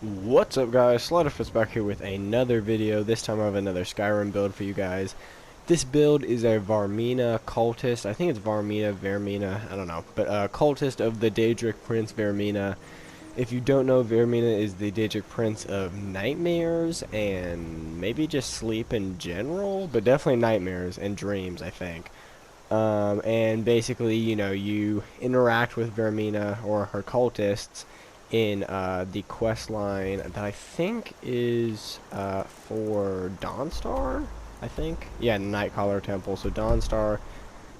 What's up, guys? Slaughterfist back here with another video. This time I have another Skyrim build for you guys. This build is a Vaermina cultist. I think it's Vaermina, I don't know. But cultist of the Daedric Prince Vaermina. If you don't know, Vaermina is the Daedric Prince of nightmares and maybe just sleep in general, but definitely nightmares and dreams, I think. And basically, you interact with Vaermina or her cultists in the quest line that I think is for Dawnstar, I think. Yeah, Nightcaller Temple. So Dawnstar,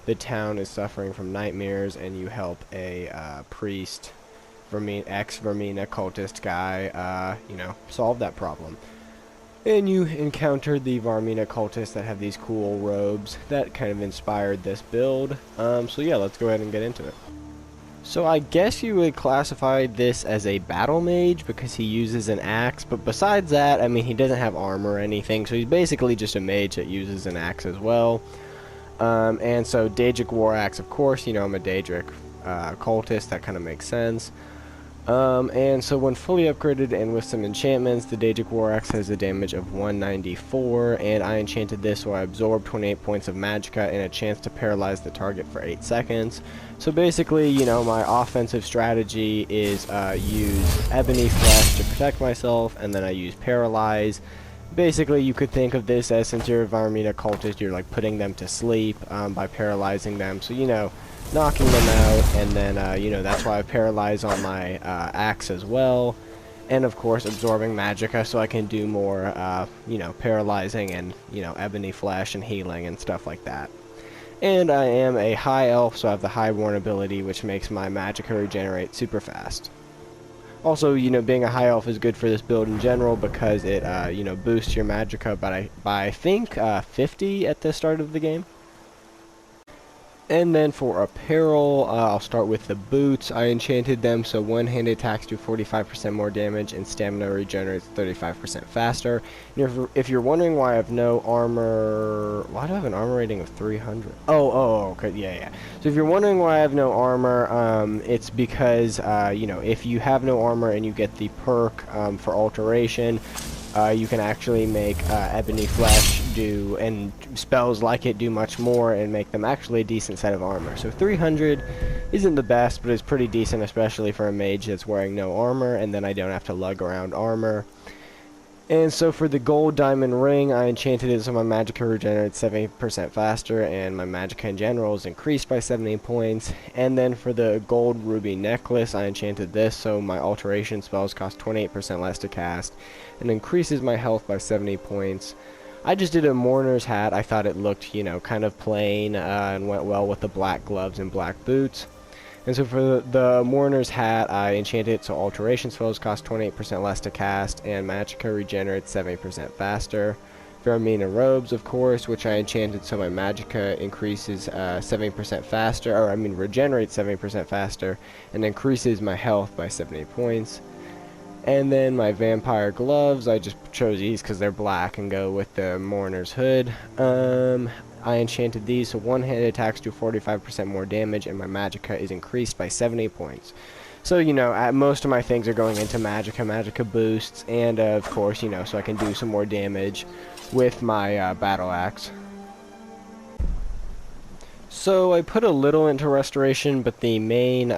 the town is suffering from nightmares, and you help a priest, ex-Vaermina cultist guy, solve that problem. And you encounter the Vaermina cultists that have these cool robes that kind of inspired this build. So yeah, let's go ahead and get into it. So I guess you would classify this as a battle mage because he uses an axe, but besides that, I mean, he doesn't have armor or anything, so he's basically just a mage that uses an axe as well. And so Daedric War Axe, of course, I'm a Daedric cultist, that kind of makes sense. And so when fully upgraded and with some enchantments, the Daedric War Axe has a damage of 194, and I enchanted this so I absorb 28 points of magicka and a chance to paralyze the target for 8 seconds. So basically, my offensive strategy is use Ebony Flesh to protect myself, and then I use Paralyze. Basically, you could think of this as, since you're a Vaermina cultist, you're like putting them to sleep by paralyzing them. So, knocking them out, and then, that's why I paralyze on my axe as well. And, of course, absorbing magicka so I can do more, paralyzing and, ebony flesh and healing and stuff like that. And I am a high elf, so I have the Highborn ability, which makes my magicka regenerate super fast. Also, being a high elf is good for this build in general because it, boosts your magicka by I think, 50 at the start of the game. And then for apparel, I'll start with the boots. I enchanted them so one-handed attacks do 45% more damage and stamina regenerates 35% faster. And if you're wondering why I have no armor... Why do I have an armor rating of 300? Okay, yeah. So if you're wondering why I have no armor, it's because, if you have no armor and you get the perk for alteration, you can actually make Ebony Flesh do, and spells like it do much more and make them actually a decent set of armor. So 300 isn't the best, but it's pretty decent, especially for a mage that's wearing no armor, and then I don't have to lug around armor. And so for the gold diamond ring, I enchanted it so my magicka regenerates 70% faster, and my magicka in general is increased by 70 points. And then for the gold ruby necklace, I enchanted this so my alteration spells cost 28% less to cast, and increases my health by 70 points. I just did a mourner's hat. I thought it looked, kind of plain, and went well with the black gloves and black boots. And so for the mourner's hat, I enchanted it so alteration spells cost 28% less to cast, and magicka regenerates 70% faster. Vaermina robes, of course, which I enchanted so my magicka increases 70% faster, regenerates 70% faster, and increases my health by 70 points. And then my vampire gloves, I just chose these because they're black and go with the mourner's hood. I enchanted these so one-handed attacks do 45% more damage, and my magicka is increased by 70 points. So, most of my things are going into magicka boosts, and of course, so I can do some more damage with my battle axe. So I put a little into restoration, but the main,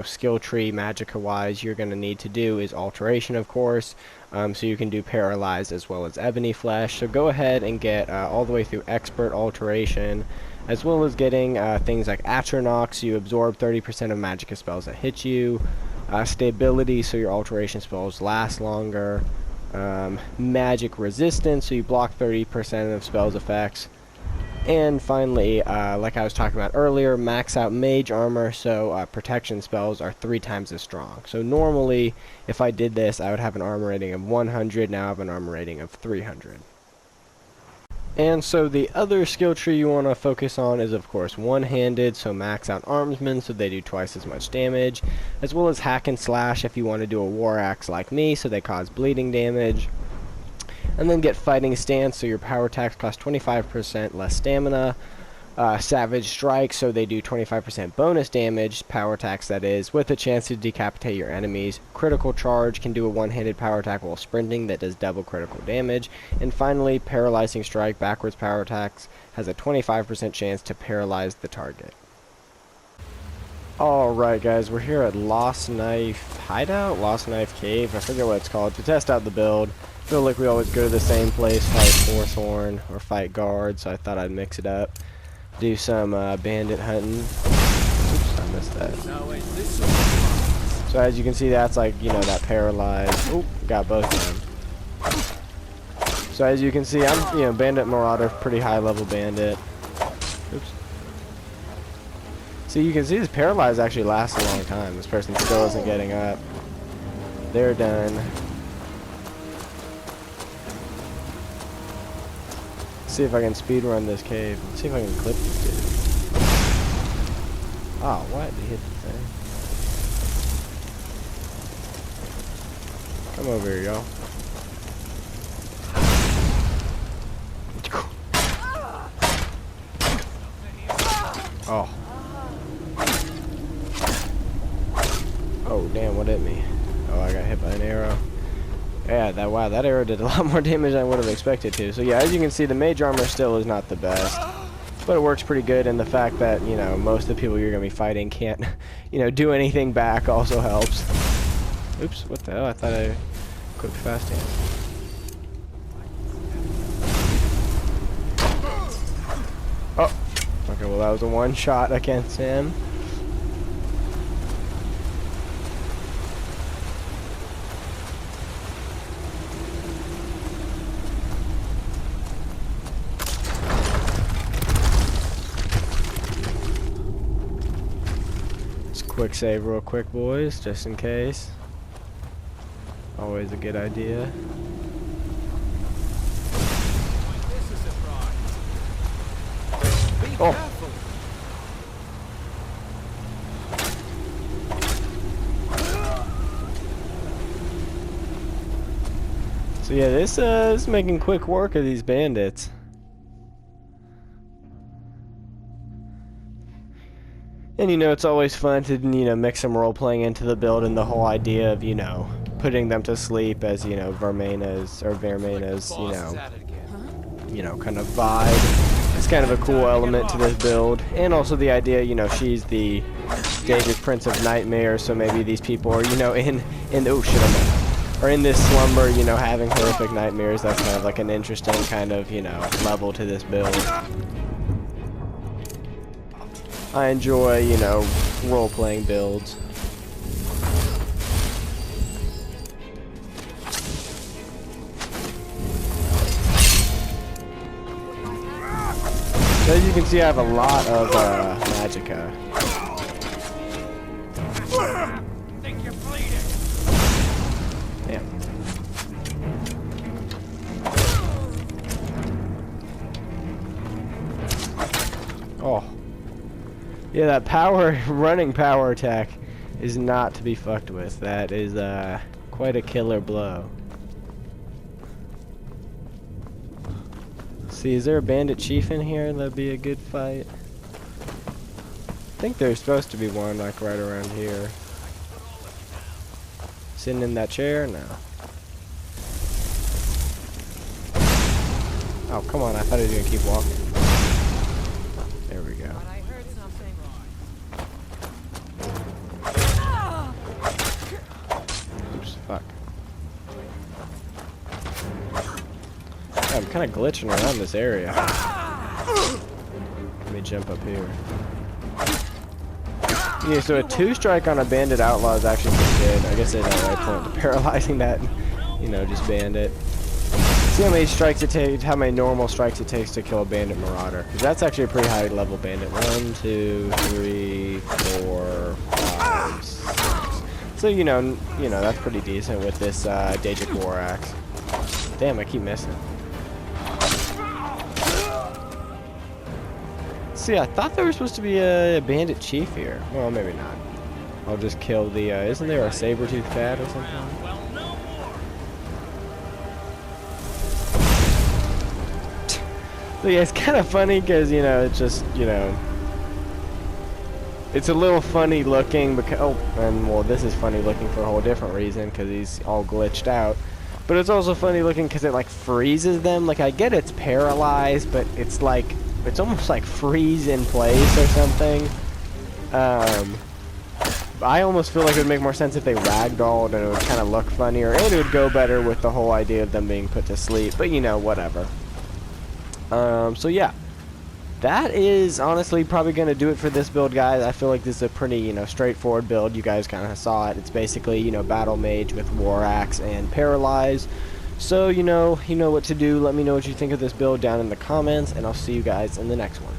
skill tree magicka-wise you're going to need to do is alteration, of course. So you can do paralyzed as well as ebony flesh. So go ahead and get all the way through expert alteration, as well as getting things like Atronach, so you absorb 30% of magicka spells that hit you. Stability, so your alteration spells last longer. Magic resistance, so you block 30% of spells effects. And finally, like I was talking about earlier, max out mage armor, so protection spells are 3 times as strong. So normally, if I did this, I would have an armor rating of 100, now I have an armor rating of 300. And so the other skill tree you want to focus on is, of course, one-handed, so max out armsmen, so they do twice as much damage, as well as hack and slash if you want to do a war axe like me, so they cause bleeding damage. And then get fighting stance, so your power attacks cost 25% less stamina. Savage Strike, so they do 25% bonus damage, power attacks that is, with a chance to decapitate your enemies. Critical Charge can do a one-handed power attack while sprinting that does double critical damage. And finally, Paralyzing Strike, backwards power attacks, has a 25% chance to paralyze the target. Alright guys, we're here at Lost Knife Hideout? Lost Knife Cave? I forget what it's called, to test out the build. I feel like we always go to the same place, fight Forthorn, or fight Guard, so I thought I'd mix it up. Do some bandit hunting. Oops, I missed that. So as you can see, that's like, you know, that paralyzed. Oop, got both of them. So as you can see, I'm, you know, bandit marauder, pretty high level bandit. Oops. So you can see this paralyzed actually lasts a long time. This person still isn't getting up. They're done. See if I can speed run this cave. Let's see if I can clip this dude. Oh, what? He hit the thing. Come over here, y'all. Oh. Oh, damn, what hit me? Oh, I got hit by an arrow. Yeah, that arrow did a lot more damage than I would have expected to. So yeah, as you can see, the mage armor still is not the best, but it works pretty good, and the fact that, you know, most of the people you're going to be fighting can't, you know, do anything back also helps. Oops, what the hell? I thought I clicked fast hand. Oh, okay, well that was a one shot against him. Quick save real quick, boys, just in case. Always a good idea. Oh! So yeah, this is making quick work of these bandits. And, you know, it's always fun to, you know, mix some role-playing into the build, and the whole idea of, you know, putting them to sleep as, you know, Vaermina's, you know, kind of vibe. It's kind of a cool element to this build. And also the idea, you know, she's the David Prince of Nightmare, so maybe these people are, you know, oh shit, or in this slumber, you know, having horrific nightmares. That's kind of like an interesting kind of, you know, level to this build. I enjoy, you know, role-playing builds. So as you can see, I have a lot of magicka. Think you're bleeding. Damn. Oh. Yeah, that running power attack is not to be fucked with. That is quite a killer blow. See, is there a bandit chief in here? That'd be a good fight. I think there's supposed to be one, like right around here. Sitting in that chair? No. Oh, come on, I thought he was gonna keep walking. There we go. Oops, fuck. I'm kind of glitching around this area. Let me jump up here. Yeah, so a 2-strike on a bandit outlaw is actually pretty good. I guess they had the right point to paralyzing that, you know, just bandit. See how many strikes it takes, how many normal strikes it takes to kill a bandit marauder. Because that's actually a pretty high level bandit. 1, 2, 3, 4, 5, 6. So you know that's pretty decent with this Daedric War Axe. Damn, I keep missing. See, I thought there was supposed to be a bandit chief here. Well, maybe not. I'll just kill the, isn't there a saber-toothed cat or something? So yeah, it's kind of funny because, you know, it's just, you know, it's a little funny looking because, oh, and well, this is funny looking for a whole different reason because he's all glitched out. But it's also funny looking because it like freezes them. Like I get it's paralyzed, but it's like, it's almost like freeze in place or something. I almost feel like it would make more sense if they ragdolled and it would kind of look funnier. And it would go better with the whole idea of them being put to sleep. But you know, whatever. So yeah. That is honestly probably going to do it for this build, guys. I feel like this is a pretty, you know, straightforward build. You guys kind of saw it. It's basically, you know, Battle Mage with War Axe and Paralyze. So, you know what to do. Let me know what you think of this build down in the comments, and I'll see you guys in the next one.